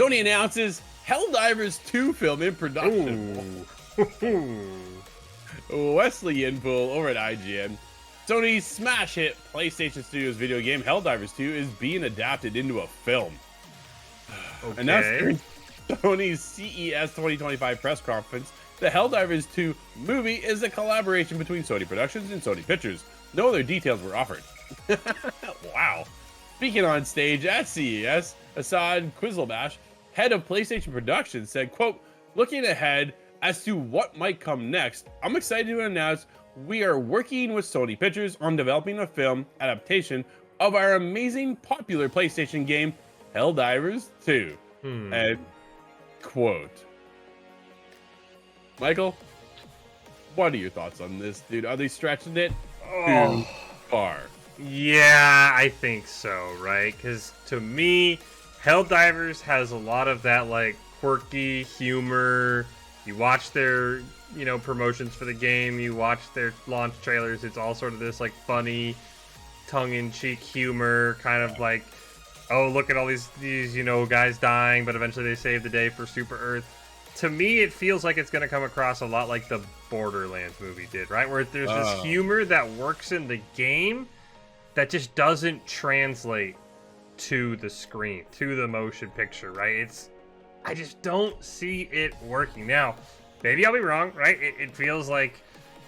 Sony announces Helldivers 2 film in production. Wesley Yinpool over at IGN. Sony's smash hit PlayStation Studios video game Helldivers 2 is being adapted into a film. Okay. Announced during Sony's CES 2025 press conference, the Helldivers 2 movie is a collaboration between Sony Productions and Sony Pictures. No other details were offered. Wow. Speaking on stage at CES, Assad Quizzlebash, head of PlayStation Productions, said, quote, "Looking ahead as to what might come next, I'm excited to announce we are working with Sony Pictures on developing a film adaptation of our amazing popular PlayStation game, Helldivers 2. End quote. Michael, what are your thoughts on this, dude? Are they stretching it too far? Yeah, I think so, right? Because to me, Helldivers has a lot of that, like, quirky humor. You watch their, promotions for the game, you watch their launch trailers, it's all sort of this, like, funny, tongue-in-cheek humor, kind of like, oh, look at all these guys dying, but eventually they save the day for Super Earth. To me, it feels like it's going to come across a lot like the Borderlands movie did, right? Where there's this humor that works in the game that just doesn't translate to the screen, to the motion picture, right? I just don't see it working. Now, maybe I'll be wrong, right? It feels like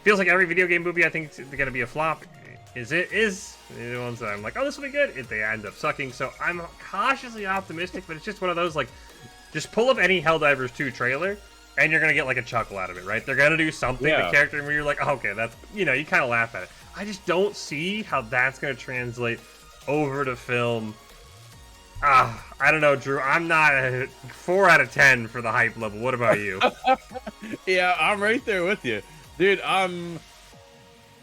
every video game movie I think is going to be a flop. Is the ones that I'm like, oh, this will be good, they end up sucking. So I'm cautiously optimistic, but it's just one of those, like, just pull up any Helldivers 2 trailer and you're gonna get like a chuckle out of it, right? They're gonna do something to character where you're like, oh, okay, that's, you kind of laugh at it. I just don't see how that's gonna translate over to film. I don't know, Drew. I'm not a 4 out of 10 for the hype level. What about you? Yeah, I'm right there with you, dude. I'm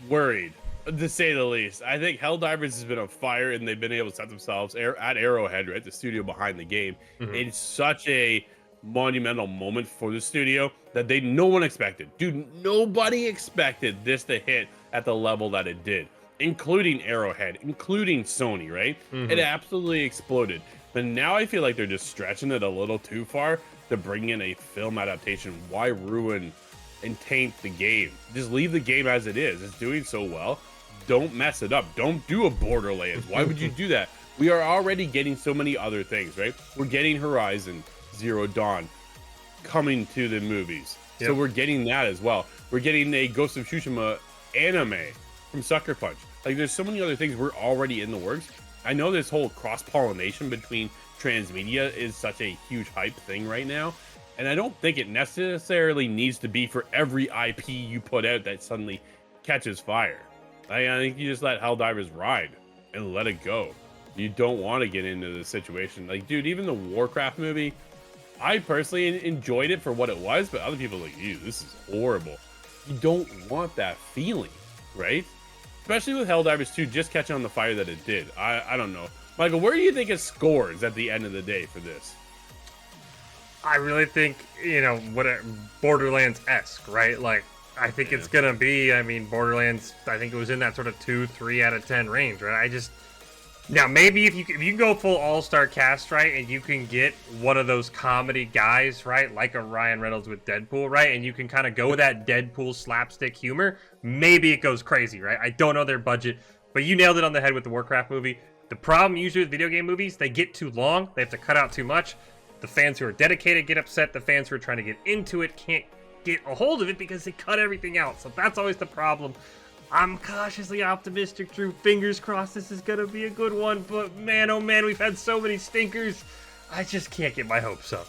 worried, to say the least. I think Helldivers has been on fire, and they've been able to set themselves at Arrowhead, right, the studio behind the game. It's such a monumental moment for the studio that no one expected. Dude, nobody expected this to hit at the level that it did, including Arrowhead, including Sony, right? It absolutely exploded. But now I feel like they're just stretching it a little too far to bring in a film adaptation. Why ruin and taint the game? Just leave the game as it is. It's doing so well. Don't mess it up. Don't do a Borderlands. Why would you do that? We are already getting so many other things, right? We're getting Horizon Zero Dawn coming to the movies. So we're getting that as well. We're getting a Ghost of Tsushima anime from Sucker Punch. Like, there's so many other things we're already in the works. I know this whole cross-pollination between transmedia is such a huge hype thing right now, and I don't think it necessarily needs to be for every IP you put out that suddenly catches fire. I think you just let Helldivers ride and let it go. You don't want to get into the situation. Like, dude, even the Warcraft movie, I personally enjoyed it for what it was, but other people are like, ew, this is horrible. You don't want that feeling, right? Especially with Helldivers 2 just catching on the fire that it did. I don't know. Michael, where do you think it scores at the end of the day for this? I really think, Borderlands-esque, right? Like, I think it's going to be, Borderlands, I think it was in that sort of 2-3 out of 10 range, right? Now, maybe if you go full all-star cast, right, and you can get one of those comedy guys, right, like a Ryan Reynolds with Deadpool, right, and you can kind of go with that Deadpool slapstick humor, maybe it goes crazy, right? I don't know their budget, but you nailed it on the head with the Warcraft movie. The problem usually with video game movies, they get too long, they have to cut out too much. The fans who are dedicated get upset, the fans who are trying to get into it can't get a hold of it because they cut everything out, so that's always the problem. I'm cautiously optimistic, Drew. Fingers crossed this is going to be a good one. But man, oh man, we've had so many stinkers. I just can't get my hopes up.